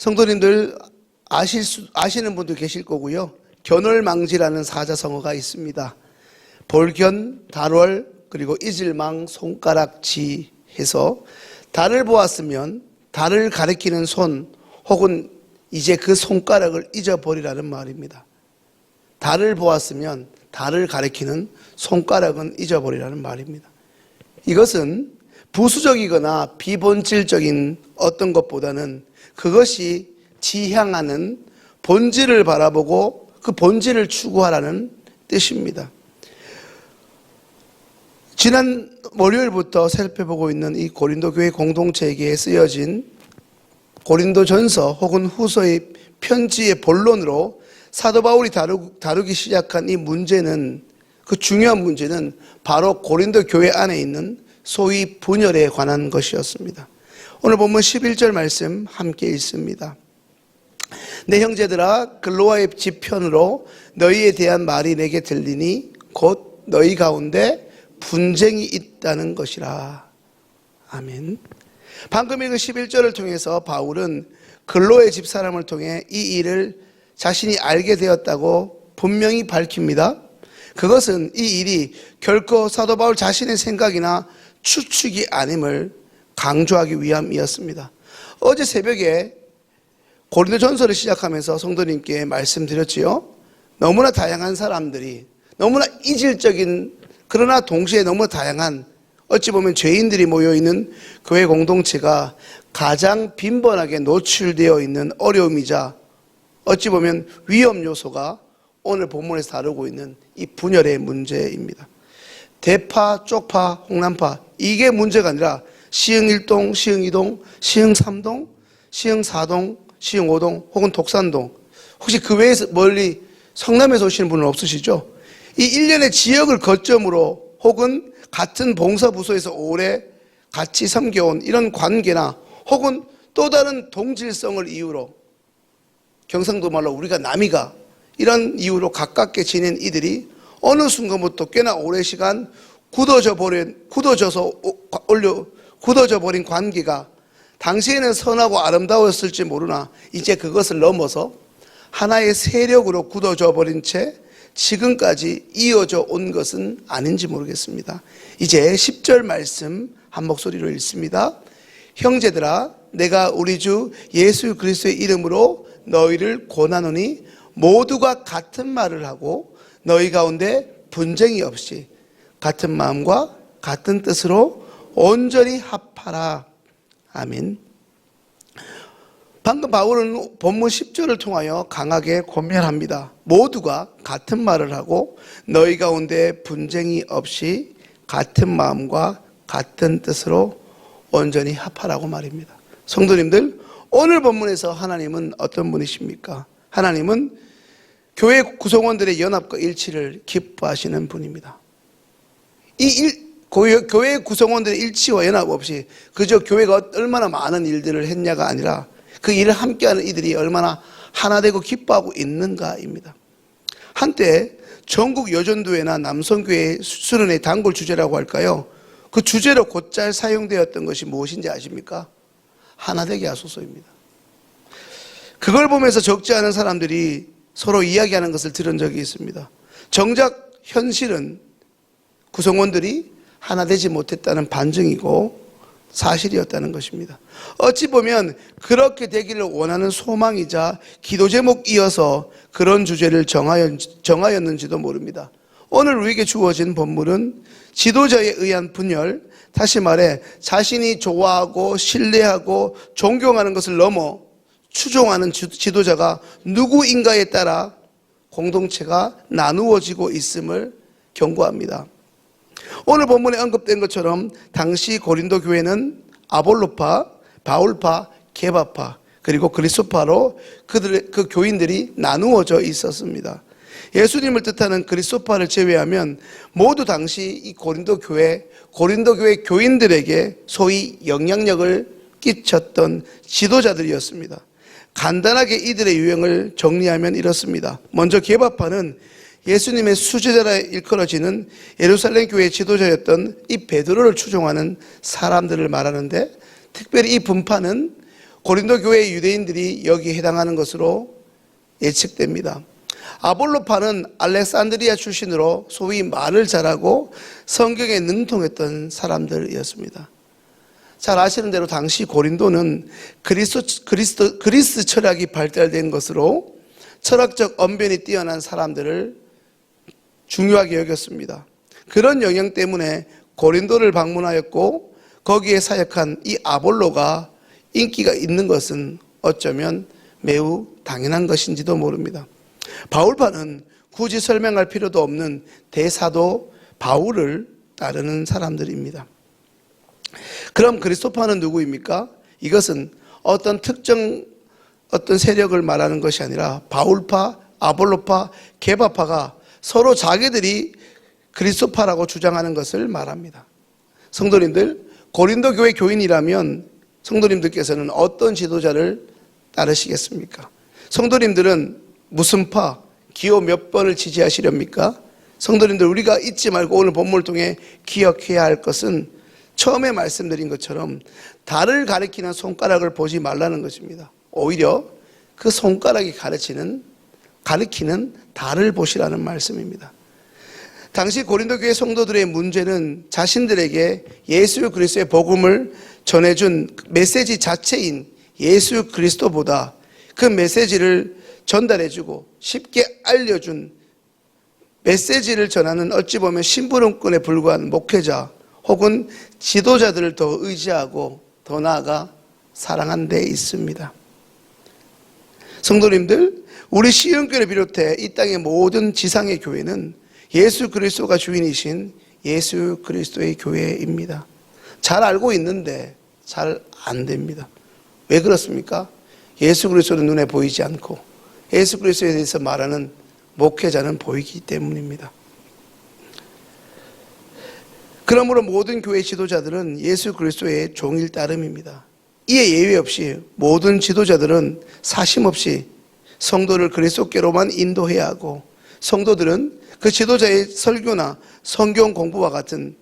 성도님들 아시는 분도 계실 거고요. 견월망지라는 사자성어가 있습니다. 볼견, 달월, 그리고 이질망, 손가락지 해서 달을 보았으면 달을 가리키는 손 혹은 이제 그 손가락을 잊어버리라는 말입니다. 달을 보았으면 달을 가리키는 손가락은 잊어버리라는 말입니다. 이것은 부수적이거나 비본질적인 어떤 것보다는 그것이 지향하는 본질을 바라보고 그 본질을 추구하라는 뜻입니다. 지난 월요일부터 살펴보고 있는 이 고린도 교회 공동체에게 쓰여진 고린도전서 혹은 후서의 편지의 본론으로 사도 바울이 다루기 시작한 이 문제는, 그 중요한 문제는 바로 고린도 교회 안에 있는 소위 분열에 관한 것이었습니다. 오늘 본문 11절 말씀 함께 읽습니다. 내 형제들아, 글로아의 집편으로 너희에 대한 말이 내게 들리니 곧 너희 가운데 분쟁이 있다는 것이라. 아멘. 방금 읽은 11절을 통해서 바울은 글로의 집사람을 통해 이 일을 자신이 알게 되었다고 분명히 밝힙니다. 그것은 이 일이 결코 사도 바울 자신의 생각이나 추측이 아님을 강조하기 위함이었습니다. 어제 새벽에 고린도전서를 시작하면서 성도님께 말씀드렸지요. 너무나 다양한 사람들이, 너무나 이질적인 그러나 동시에 너무 다양한, 어찌 보면 죄인들이 모여있는 교회 공동체가 가장 빈번하게 노출되어 있는 어려움이자 어찌 보면 위험 요소가 오늘 본문에서 다루고 있는 이 분열의 문제입니다. 대파, 쪽파, 홍남파, 이게 문제가 아니라 시흥 1동, 시흥 2동, 시흥 3동, 시흥 4동, 시흥 5동 혹은 독산동, 혹시 그 외에서 멀리 성남에서 오시는 분은 없으시죠? 이 일련의 지역을 거점으로 혹은 같은 봉사부서에서 오래 같이 섬겨온 이런 관계나 혹은 또 다른 동질성을 이유로, 경상도 말로 우리가 남이가, 이런 이유로 가깝게 지낸 이들이 어느 순간부터 꽤나 오랜 시간 굳어져 버린 관계가 당시에는 선하고 아름다웠을지 모르나 이제 그것을 넘어서 하나의 세력으로 굳어져 버린 채 지금까지 이어져 온 것은 아닌지 모르겠습니다. 이제 10절 말씀 한 목소리로 읽습니다. 형제들아, 내가 우리 주 예수 그리스도의 이름으로 너희를 권하노니 모두가 같은 말을 하고 너희 가운데 분쟁이 없이 같은 마음과 같은 뜻으로 온전히 합하라. 아멘. 방금 바울은 본문 10절을 통하여 강하게 권면합니다. 모두가 같은 말을 하고 너희 가운데 분쟁이 없이 같은 마음과 같은 뜻으로 온전히 합하라고 말입니다. 성도님들, 오늘 본문에서 하나님은 어떤 분이십니까? 하나님은 교회 구성원들의 연합과 일치를 기뻐하시는 분입니다. 교회 구성원들의 일치와 연합 없이 그저 교회가 얼마나 많은 일들을 했냐가 아니라 그 일을 함께하는 이들이 얼마나 하나 되고 기뻐하고 있는가입니다. 한때 전국 여전도회나 남성교회 수련회 단골 주제라고 할까요? 그 주제로 곧잘 사용되었던 것이 무엇인지 아십니까? 하나 되게 하소서입니다. 그걸 보면서 적지 않은 사람들이 서로 이야기하는 것을 들은 적이 있습니다. 정작 현실은 구성원들이 하나 되지 못했다는 반증이고 사실이었다는 것입니다. 어찌 보면 그렇게 되기를 원하는 소망이자 기도 제목이어서 그런 주제를 정하였는지도 모릅니다. 오늘 우리에게 주어진 본문은 지도자에 의한 분열, 다시 말해 자신이 좋아하고 신뢰하고 존경하는 것을 넘어 추종하는 지도자가 누구인가에 따라 공동체가 나누어지고 있음을 경고합니다. 오늘 본문에 언급된 것처럼 당시 고린도 교회는 아볼로파, 바울파, 게바파 그리고 그리스도파로 그 교인들이 나누어져 있었습니다. 예수님을 뜻하는 그리스도파를 제외하면 모두 당시 이 고린도 교회 교인들에게 소위 영향력을 끼쳤던 지도자들이었습니다. 간단하게 이들의 유형을 정리하면 이렇습니다. 먼저 게바파는 예수님의 수제자라 일컬어지는 예루살렘 교회의 지도자였던 이 베드로를 추종하는 사람들을 말하는데, 특별히 이 분파는 고린도 교회의 유대인들이 여기에 해당하는 것으로 예측됩니다. 아볼로파는 알렉산드리아 출신으로 소위 말을 잘하고 성경에 능통했던 사람들이었습니다. 잘 아시는 대로 당시 고린도는 그리스 철학이 발달된 것으로 철학적 언변이 뛰어난 사람들을 중요하게 여겼습니다. 그런 영향 때문에 고린도를 방문하였고 거기에 사역한 이 아볼로가 인기가 있는 것은 어쩌면 매우 당연한 것인지도 모릅니다. 바울파는 굳이 설명할 필요도 없는 대사도 바울을 따르는 사람들입니다. 그럼 그리스도파는 누구입니까? 이것은 어떤 특정 세력을 말하는 것이 아니라 바울파, 아볼로파, 게바파가 서로 자기들이 그리스도파라고 주장하는 것을 말합니다. 성도님들, 고린도 교회 교인이라면 성도님들께서는 어떤 지도자를 따르시겠습니까? 성도님들은 무슨 파, 기호 몇 번을 지지하시렵니까? 성도님들, 우리가 잊지 말고 오늘 본문을 통해 기억해야 할 것은 처음에 말씀드린 것처럼 달을 가리키는 손가락을 보지 말라는 것입니다. 오히려 그 손가락이 가리키는 달을 보시라는 말씀입니다. 당시 고린도 교회 성도들의 문제는 자신들에게 예수 그리스도의 복음을 전해준 메시지 자체인 예수 그리스도보다 그 메시지를 전달해주고 쉽게 알려준 메시지를 전하는 어찌 보면 심부름꾼에 불과한 목회자 혹은 지도자들을 더 의지하고 더 나아가 사랑한 데 있습니다. 성도님들, 우리 시흥교회를 비롯해 이 땅의 모든 지상의 교회는 예수 그리스도가 주인이신 예수 그리스도의 교회입니다. 잘 알고 있는데 잘 안 됩니다. 왜 그렇습니까? 예수 그리스도는 눈에 보이지 않고 예수 그리스도에 대해서 말하는 목회자는 보이기 때문입니다. 그러므로 모든 교회 지도자들은 예수 그리스도의 종일 따름입니다. 이에 예외 없이 모든 지도자들은 사심 없이 성도를 그리스도께로만 인도해야 하고 성도들은 그 지도자의 설교나 성경 공부와 같은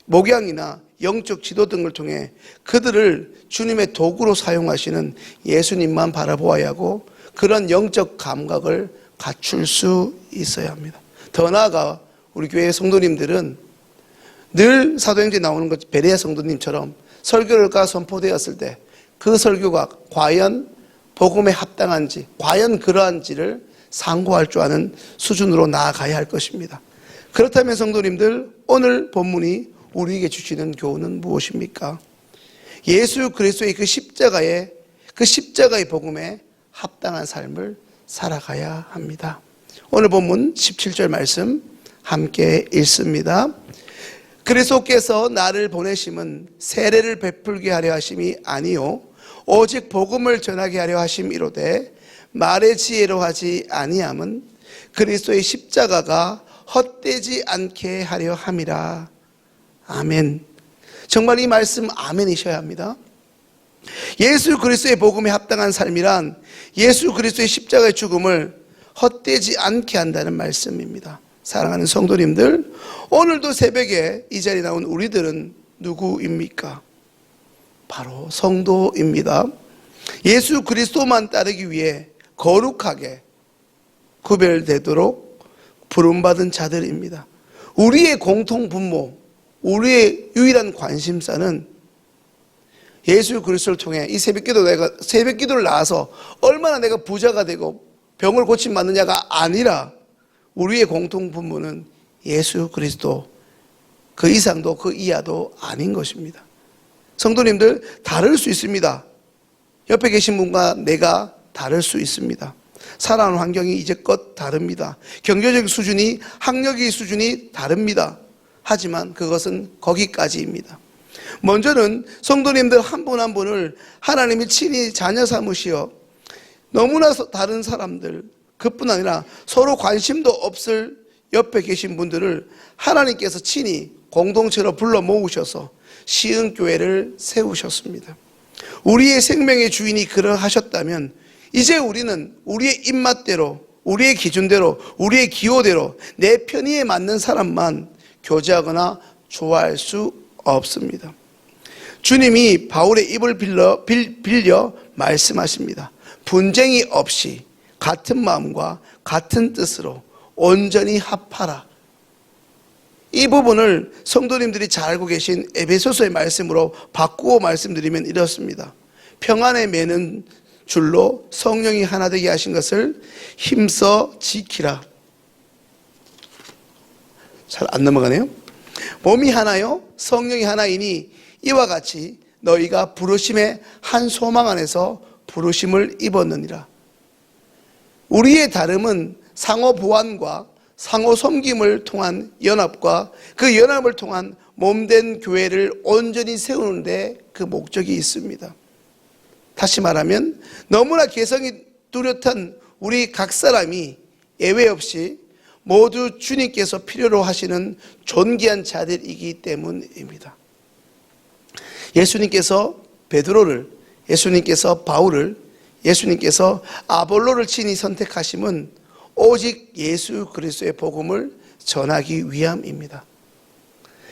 목양이나 영적 지도 등을 통해 그들을 주님의 도구로 사용하시는 예수님만 바라보아야 하고 그런 영적 감각을 갖출 수 있어야 합니다. 더 나아가 우리 교회 성도님들은 늘 사도행전에 나오는 것 베레아 성도님처럼 설교가 선포되었을 때 그 설교가 과연 복음에 합당한지 과연 그러한지를 상고할 줄 아는 수준으로 나아가야 할 것입니다. 그렇다면 성도님들, 오늘 본문이 우리에게 주시는 교훈은 무엇입니까? 예수 그리스도의 그 십자가의 복음에 합당한 삶을 살아가야 합니다. 오늘 본문 17절 말씀 함께 읽습니다. 그리스도께서 나를 보내심은 세례를 베풀게 하려 하심이 아니요 오직 복음을 전하게 하려 하심이로되 말의 지혜로 하지 아니함은 그리스도의 십자가가 헛되지 않게 하려 함이라. 아멘. 정말 이 말씀 아멘이셔야 합니다. 예수 그리스도의 복음에 합당한 삶이란 예수 그리스도의 십자가의 죽음을 헛되지 않게 한다는 말씀입니다. 사랑하는 성도님들, 오늘도 새벽에 이 자리에 나온 우리들은 누구입니까? 바로 성도입니다. 예수 그리스도만 따르기 위해 거룩하게 구별되도록 부름받은 자들입니다. 우리의 공통 분모, 우리의 유일한 관심사는 예수 그리스도를 통해 이 새벽 기도를 나와서 얼마나 내가 부자가 되고 병을 고침 받느냐가 아니라 우리의 공통 분모는 예수 그리스도, 그 이상도 그 이하도 아닌 것입니다. 성도님들, 다를 수 있습니다. 옆에 계신 분과 내가 다를 수 있습니다. 살아가는 환경이 이제껏 다릅니다. 경제적 수준이, 학력의 수준이 다릅니다. 하지만 그것은 거기까지입니다. 먼저는 성도님들 한 분 한 분을 하나님이 친히 자녀 삼으시어 너무나 다른 사람들, 그뿐 아니라 서로 관심도 없을 옆에 계신 분들을 하나님께서 친히 공동체로 불러 모으셔서 시흥교회를 세우셨습니다. 우리의 생명의 주인이 그러하셨다면 이제 우리는 우리의 입맛대로, 우리의 기준대로, 우리의 기호대로 내 편의에 맞는 사람만 교제하거나 좋아할 수 없습니다. 주님이 바울의 입을 빌려 말씀하십니다. 분쟁이 없이 같은 마음과 같은 뜻으로 온전히 합하라. 이 부분을 성도님들이 잘 알고 계신 에베소서의 말씀으로 바꾸어 말씀드리면 이렇습니다. 평안에 매는 줄로 성령이 하나 되게 하신 것을 힘써 지키라. 잘 안 넘어가네요. 몸이 하나요 성령이 하나이니 이와 같이 너희가 부르심의 한 소망 안에서 부르심을 입었느니라. 우리의 다름은 상호 보완과 상호 섬김을 통한 연합과 그 연합을 통한 몸된 교회를 온전히 세우는 데 그 목적이 있습니다. 다시 말하면 너무나 개성이 뚜렷한 우리 각 사람이 예외 없이 모두 주님께서 필요로 하시는 존귀한 자들이기 때문입니다. 예수님께서 베드로를, 예수님께서 바울을, 예수님께서 아볼로를 친히 선택하심은 오직 예수 그리스도의 복음을 전하기 위함입니다.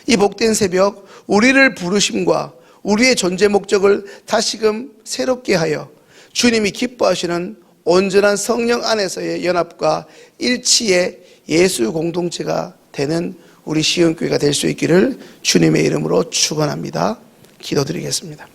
이 복된 새벽, 우리를 부르심과 우리의 존재 목적을 다시금 새롭게 하여 주님이 기뻐하시는 온전한 성령 안에서의 연합과 일치의 예수 공동체가 되는 우리 시온교회가 될 수 있기를 주님의 이름으로 축원합니다. 기도드리겠습니다.